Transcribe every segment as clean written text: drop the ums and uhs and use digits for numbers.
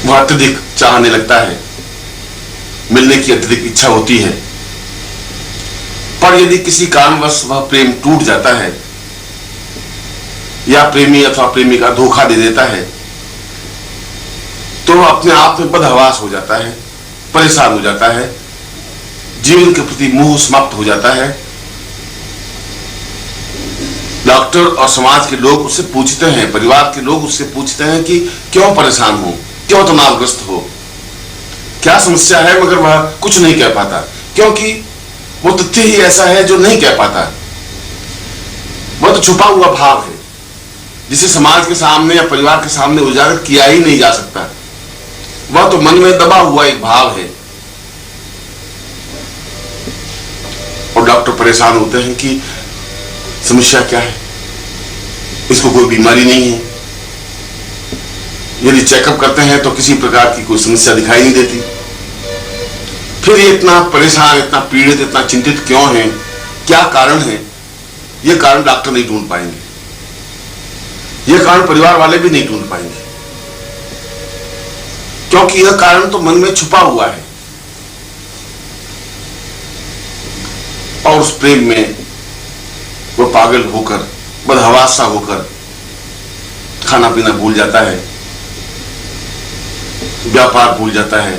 वह अत्यधिक चाहने लगता है, मिलने की अत्यधिक इच्छा होती है। पर यदि किसी कारणवश वह प्रेम टूट जाता है या प्रेमी अथवा प्रेमिका धोखा दे देता है, तो वह अपने आप में बदहवास हो जाता है, परेशान हो जाता है, जीवन के प्रति मोह समाप्त हो जाता है। डॉक्टर और समाज के लोग उससे पूछते हैं, परिवार के लोग उससे पूछते हैं कि क्यों परेशान हो, क्यों तनावग्रस्त हो, क्या समस्या है, मगर वह कुछ नहीं कह पाता, क्योंकि वो तथ्य ही ऐसा है जो नहीं कह पाता। वह तो छुपा हुआ भाव है जिसे समाज के सामने या परिवार के सामने उजागर किया ही नहीं जा सकता। वह तो मन में दबा हुआ एक भाव है। और डॉक्टर परेशान होते हैं कि समस्या क्या है, इसको कोई बीमारी नहीं है। यदि चेकअप करते हैं तो किसी प्रकार की कोई समस्या दिखाई नहीं देती। फिर ये इतना परेशान, इतना पीड़ित, इतना चिंतित क्यों है, क्या कारण है? ये कारण डॉक्टर नहीं ढूंढ पाएंगे, ये कारण परिवार वाले भी नहीं ढूंढ पाएंगे, क्योंकि यह कारण तो मन में छुपा हुआ है। और उस प्रेम में वो पागल होकर, बदहवास सा होकर खाना पीना भूल जाता है, व्यापार भूल जाता है,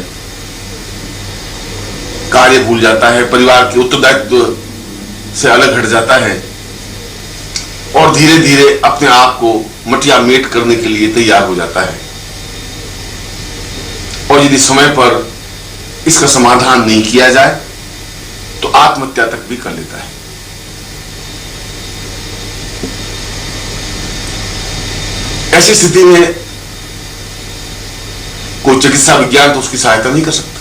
कार्य भूल जाता है, परिवार के उत्तरदायित्व से अलग हट जाता है और धीरे धीरे अपने आप को मटिया मेट करने के लिए तैयार हो जाता है। और यदि समय पर इसका समाधान नहीं किया जाए तो आत्महत्या तक भी कर लेता है। ऐसी स्थिति में कोई चिकित्सा विज्ञान तो उसकी सहायता नहीं कर सकता।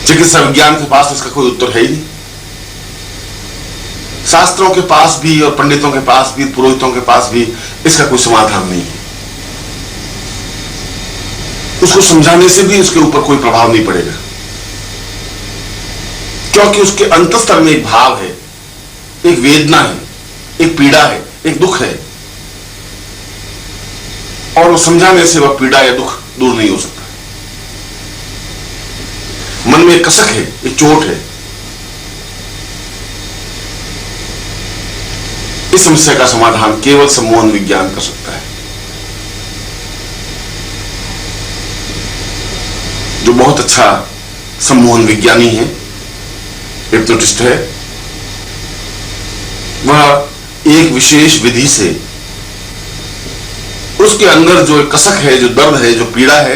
चिकित्सा विज्ञान के पास इसका कोई उत्तर है ही नहीं। शास्त्रों के पास भी और पंडितों के पास भी, पुरोहितों के पास भी इसका कोई समाधान नहीं है। उसको समझाने से भी उसके ऊपर कोई प्रभाव नहीं पड़ेगा, क्योंकि उसके अंतस्तर में एक भाव है, एक वेदना है, एक पीड़ा है, एक दुख है, और वो समझाने से वह पीड़ा या दुख दूर नहीं हो सकता। मन में एक कसक है, एक चोट है। इस समस्या का समाधान केवल सम्मोहन विज्ञान कर सकता है, जो बहुत अच्छा सम्मोहन विज्ञानी है, हिप्नोटिस्ट है। वह एक विशेष विधि से उसके अंदर जो कसक है, जो दर्द है, जो पीड़ा है,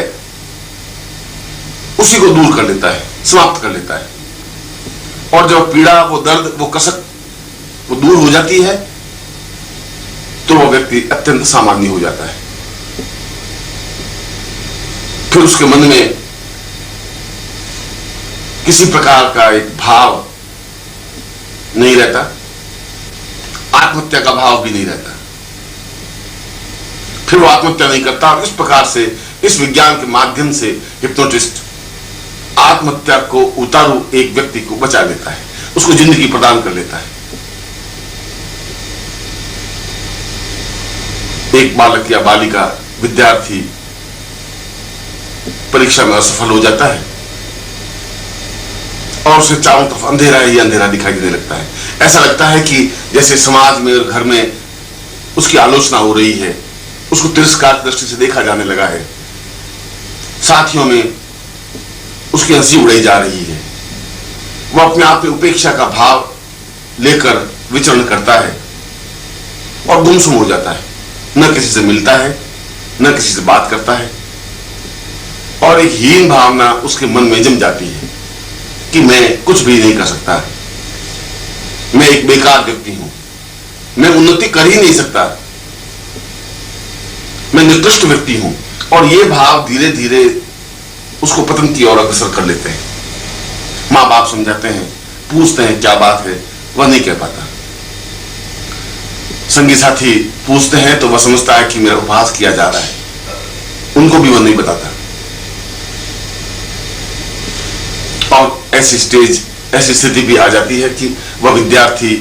उसी को दूर कर लेता है, समाप्त कर लेता है। और जब पीड़ा, वो दर्द, वो कसक वो दूर हो जाती है तो वो व्यक्ति अत्यंत सामान्य हो जाता है। फिर उसके मन में किसी प्रकार का एक भाव नहीं रहता, आत्महत्या का भाव भी नहीं रहता। फिर वो आत्महत्या नहीं करता। और इस प्रकार से, इस विज्ञान के माध्यम से हिप्नोटिस्ट आत्महत्या को उतारू एक व्यक्ति को बचा लेता है, उसको जिंदगी प्रदान कर लेता है। एक बालक या बालिका, विद्यार्थी परीक्षा में असफल हो जाता है और उसे चारों तरफ अंधेरा ही अंधेरा दिखाई देने लगता है। ऐसा लगता है कि जैसे समाज में और घर में उसकी आलोचना हो रही है, उसको तिरस्कार दृष्टि से देखा जाने लगा है, साथियों में उसकी हंसी उड़ाई जा रही है। वह अपने आप में उपेक्षा का भाव लेकर विचरण करता है और गुमसुम हो जाता है, न किसी से मिलता है, न किसी से बात करता है, और एक हीन भावना उसके मन में जम जाती है कि मैं कुछ भी नहीं कर सकता, मैं एक बेकार व्यक्ति हूं, मैं उन्नति कर ही नहीं सकता, मैं निकृष्ट व्यक्ति हूं। और ये भाव धीरे धीरे उसको पतन की ओर अग्रसर कर लेते हैं। मां बाप समझाते हैं, पूछते हैं क्या बात है, वह नहीं कह पाता। संगी साथी पूछते हैं तो वह समझता है कि मेरा उपहास किया जा रहा है, उनको भी वह नहीं बताता। और ऐसी स्टेज, ऐसी स्थिति भी आ जाती है कि वह विद्यार्थी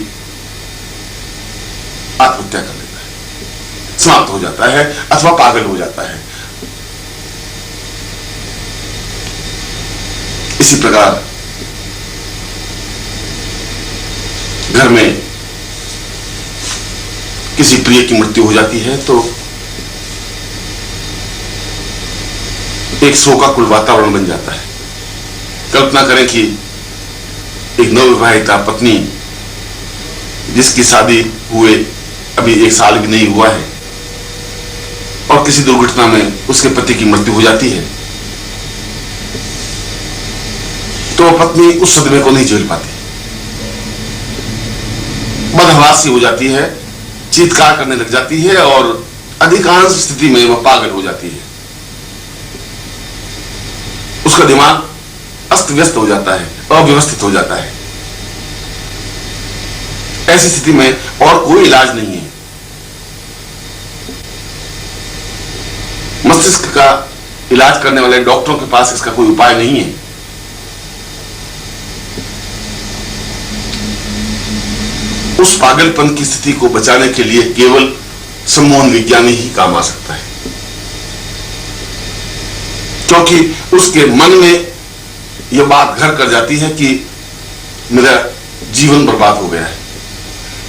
आत्महत्या कर लेता है। समाप्त हो जाता है अथवा पागल हो जाता है। इसी प्रकार घर में किसी प्रिय की मृत्यु हो जाती है तो एक शोकाकुल वातावरण बन जाता है। कल्पना करें कि एक नवविवाहिता पत्नी जिसकी शादी हुए अभी 1 साल भी नहीं हुआ है और किसी दुर्घटना में उसके पति की मृत्यु हो जाती है तो पत्नी उस सदमे को नहीं झेल पाती, बदहवासी हो जाती है, चीत्कार करने लग जाती है और अधिकांश स्थिति में वह पागल हो जाती है। उसका दिमाग अस्त व्यस्त हो जाता है, अव्यवस्थित हो जाता है। ऐसी स्थिति में और कोई इलाज नहीं है। मस्तिष्क का इलाज करने वाले डॉक्टरों के पास इसका कोई उपाय नहीं है। उस पागलपन की स्थिति को बचाने के लिए केवल सम्मोहन विज्ञान ही काम आ सकता है, क्योंकि उसके मन में यह बात घर कर जाती है कि मेरा जीवन बर्बाद हो गया है।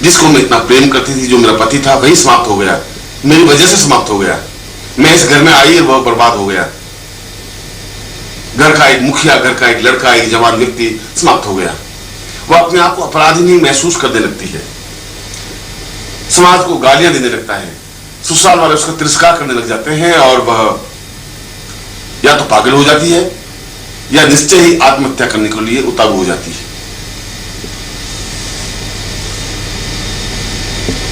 जिसको मैं इतना प्रेम करती थी, जो मेरा पति था, वही समाप्त हो गया, मेरी वजह से समाप्त हो गया। मैं इस घर में आई और वह बर्बाद हो गया। घर का एक मुखिया, घर का एक लड़का, एक जवान व्यक्ति समाप्त हो गया। वह अपने आप को अपराधी महसूस करने लगती है, समाज को गालियां देने लगता है, ससुराल वाले उसका तिरस्कार करने लग जाते हैं और वह या तो पागल हो जाती है या निश्चय ही आत्महत्या करने के लिए उतारू हो जाती है।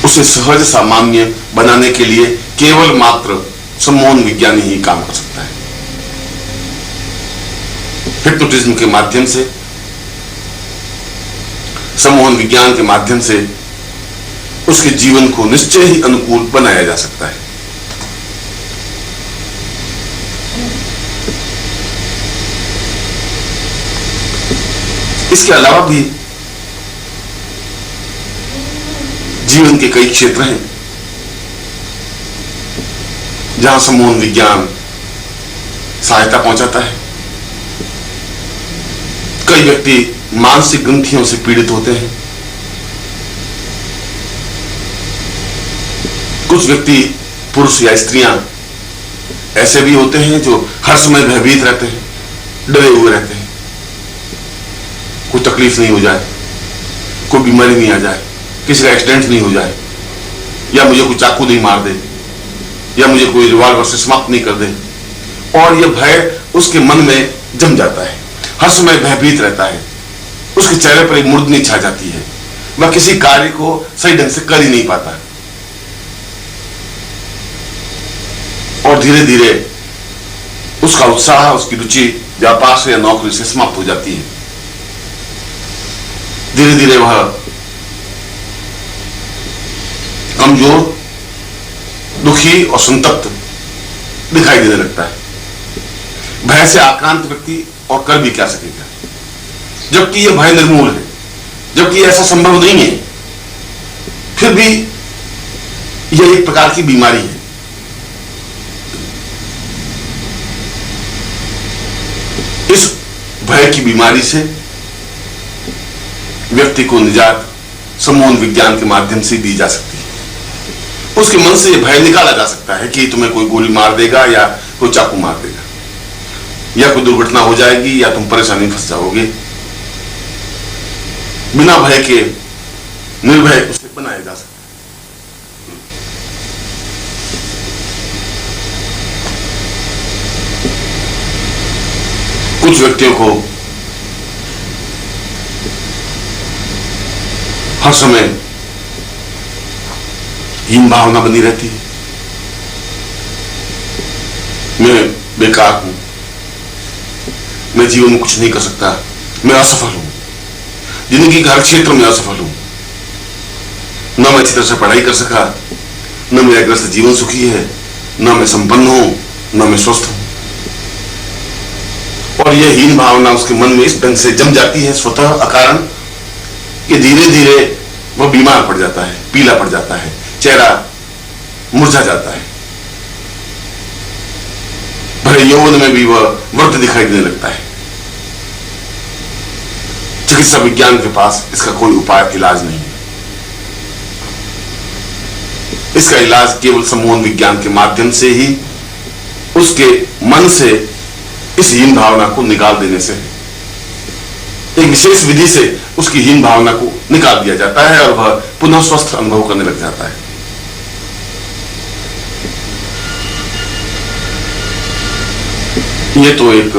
उसे सहज सामान्य बनाने के लिए केवल मात्र सम्मोहन विज्ञान ही काम कर सकता है। हिप्नोटिज्म के माध्यम से, सम्मोहन विज्ञान के माध्यम से उसके जीवन को निश्चय ही अनुकूल बनाया जा सकता है। इसके अलावा भी जीवन के कई क्षेत्र हैं जहां सम्मोहन विज्ञान सहायता पहुंचाता है। कई व्यक्ति मानसिक ग्रंथियों से पीड़ित होते हैं। कुछ व्यक्ति, पुरुष या स्त्रियां ऐसे भी होते हैं जो हर समय भयभीत रहते हैं, डरे हुए रहते हैं, कोई तकलीफ नहीं हो जाए, कोई बीमारी नहीं आ जाए, किसी का एक्सीडेंट नहीं हो जाए, या मुझे कोई चाकू नहीं मार दे, या मुझे कोई रिवॉल्वर से समाप्त नहीं कर दे। और यह भय उसके मन में जम जाता है, हर समय भयभीत रहता है, उसके चेहरे पर एक मुर्दनी छा जाती है, वह किसी कार्य को सही ढंग से कर ही नहीं पाता और धीरे धीरे उसका उत्साह, उसकी रुचि व्यापार से या नौकरी से समाप्त हो जाती है। धीरे धीरे वह कमजोर, दुखी और संतप्त दिखाई देने लगता है। भय से आक्रांत व्यक्ति और कर भी क्या सकेगा, जबकि यह भय निर्मूल है, जबकि ऐसा संभव नहीं है, फिर भी यह एक प्रकार की बीमारी है। इस भय की बीमारी से व्यक्ति को निजात सम्मोहन विज्ञान के माध्यम से दी जा सकती है। उसके मन से यह भय निकाला जा सकता है कि तुम्हें कोई गोली मार देगा या कोई चाकू मार देगा या कोई दुर्घटना हो जाएगी या तुम परेशानी में फंस जाओगे। बिना भय के निर्भय उसे बनाया जा सकता है। कुछ व्यक्तियों को हर समय हीन भावना बनी रहती है, मैं बेकार हूं, मैं जीवन में कुछ नहीं कर सकता, मैं असफल हूं, जिंदगी के हर क्षेत्र में असफल हूं, न मैं अच्छी तरह से पढ़ाई कर सका, न मेरा ग्रस्त जीवन सुखी है, न मैं संपन्न हूं, न मैं स्वस्थ हूं। और यह हीन भावना उसके मन में इस ढंग से जम जाती है स्वतः अकारण कि धीरे धीरे वह बीमार पड़ जाता है, पीला पड़ जाता है, चेहरा मुरझा जाता है। भले यौवन में भी वह वृद्ध दिखाई देने लगता है। चिकित्सा विज्ञान के पास इसका कोई उपाय इलाज नहीं है। इसका इलाज केवल सम्मोहन विज्ञान के माध्यम से ही उसके मन से इस हीन भावना को निकाल देने से है। एक विशेष विधि से उसकी हीन भावना को निकाल दिया जाता है और वह पुनः स्वस्थ अनुभव करने लग जाता है। यह तो एक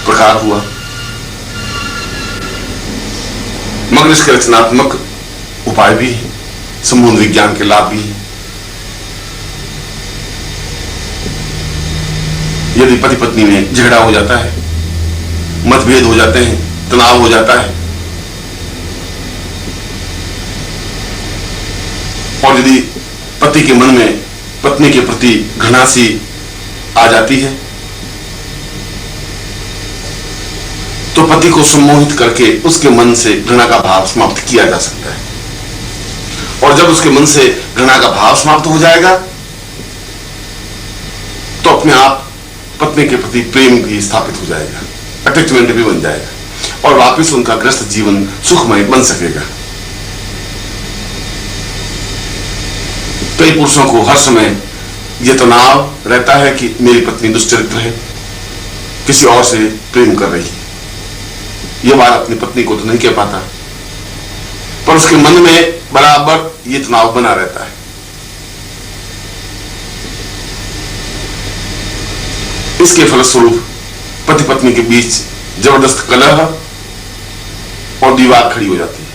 प्रकार हुआ, मगर इसके रचनात्मक उपाय भी है, सम्मोहन विज्ञान के लाभ भी है। यदि पति पत्नी में झगड़ा हो जाता है, मतभेद हो जाते हैं, तनाव हो जाता है, और यदि पति के मन में पत्नी के प्रति घृणा सी आ जाती है, तो पति को सम्मोहित करके उसके मन से घृणा का भाव समाप्त किया जा सकता है। और जब उसके मन से घृणा का भाव समाप्त हो जाएगा तो अपने आप पत्नी के प्रति प्रेम भी स्थापित हो जाएगा, अटैचमेंट भी बन जाएगा और वापस उनका ग्रस्त जीवन सुखमय बन सकेगा। कई पुरुषों को हर समय यह तनाव रहता है कि मेरी पत्नी दुष्चरित्र है, किसी और से प्रेम कर रही है। यह बात अपनी पत्नी को तो नहीं कह पाता, पर उसके मन में बराबर यह तनाव बना रहता है। इसके फलस्वरूप पति पत्नी के बीच जबरदस्त कलह और दीवार खड़ी हो जाती है।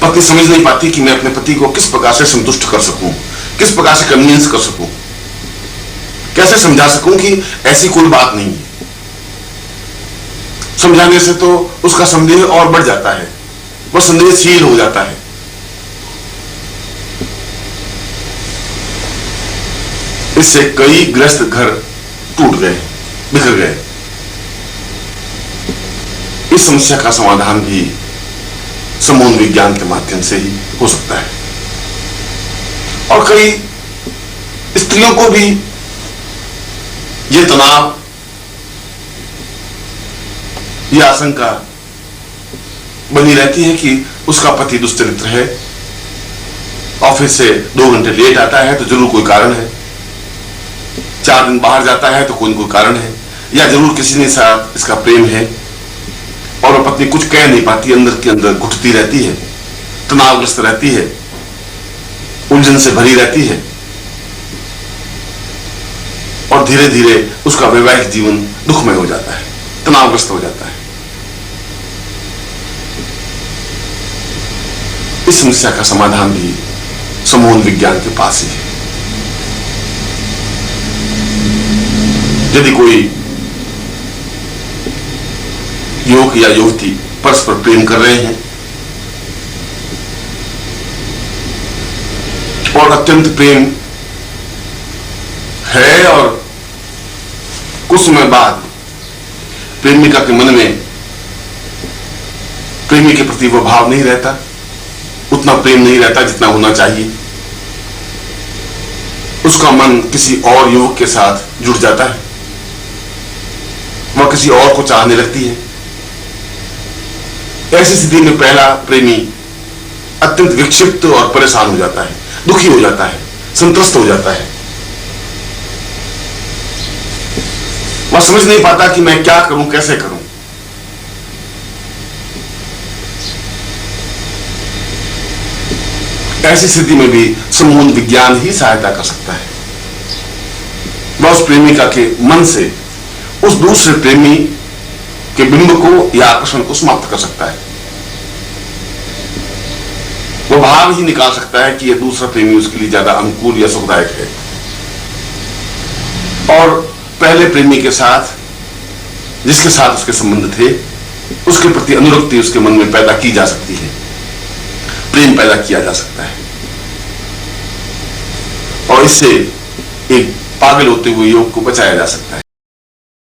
पत्नी समझ नहीं पाती कि मैं अपने पति को किस प्रकार से संतुष्ट कर सकूं, किस प्रकार से कन्विंस कर सकूं, कैसे समझा सकूं कि ऐसी कोई बात नहीं है। समझाने से तो उसका संदेह और बढ़ जाता है, वह संदेहशील हो जाता है। इससे कई ग्रस्त घर टूट गए, बिखर गए। इस समस्या का समाधान भी सम्मोहन विज्ञान के माध्यम से ही हो सकता है। और कई स्त्रियों को भी यह तनाव, यह आशंका बनी रहती है कि उसका पति दुष्चरित्र है, ऑफिस से 2 घंटे लेट आता है तो जरूर कोई कारण है, 4 दिन बाहर जाता है तो कोई न कोई कारण है, या जरूर किसी ने साथ इसका प्रेम है। और वह पत्नी कुछ कह नहीं पाती, अंदर के अंदर घुटती रहती है, तनावग्रस्त रहती है, उलझन से भरी रहती है और धीरे धीरे उसका वैवाहिक जीवन दुखमय हो जाता है, तनावग्रस्त हो जाता है। इस समस्या का समाधान भी सम्मोहन विज्ञान के पास ही है। यदि कोई युवक या युवती परस्पर प्रेम कर रहे हैं और अत्यंत प्रेम है और कुछ समय बाद प्रेमिका के मन में प्रेमी के प्रति वह भाव नहीं रहता, उतना प्रेम नहीं रहता जितना होना चाहिए, उसका मन किसी और युवक के साथ जुड़ जाता है, वह किसी और को चाहने लगती है। ऐसी स्थिति में पहला प्रेमी अत्यंत विक्षिप्त और परेशान हो जाता है, दुखी हो जाता है, संतुष्ट हो जाता है। वह समझ नहीं पाता कि मैं क्या करूं, कैसे करूं। ऐसी स्थिति में भी सम्मोहन विज्ञान ही सहायता कर सकता है। वह उस प्रेमिका के मन से उस दूसरे प्रेमी के बिंब को या आकर्षण को समाप्त कर सकता है। वह भाव ही निकाल सकता है कि यह दूसरा प्रेमी उसके लिए ज्यादा अनुकूल या सुखदायक है। और पहले प्रेमी के साथ, जिसके साथ उसके संबंध थे, उसके प्रति अनुरक्ति उसके मन में पैदा की जा सकती है, प्रेम पैदा किया जा सकता है और इससे एक पागल होते हुए युवक को बचाया जा सकता है।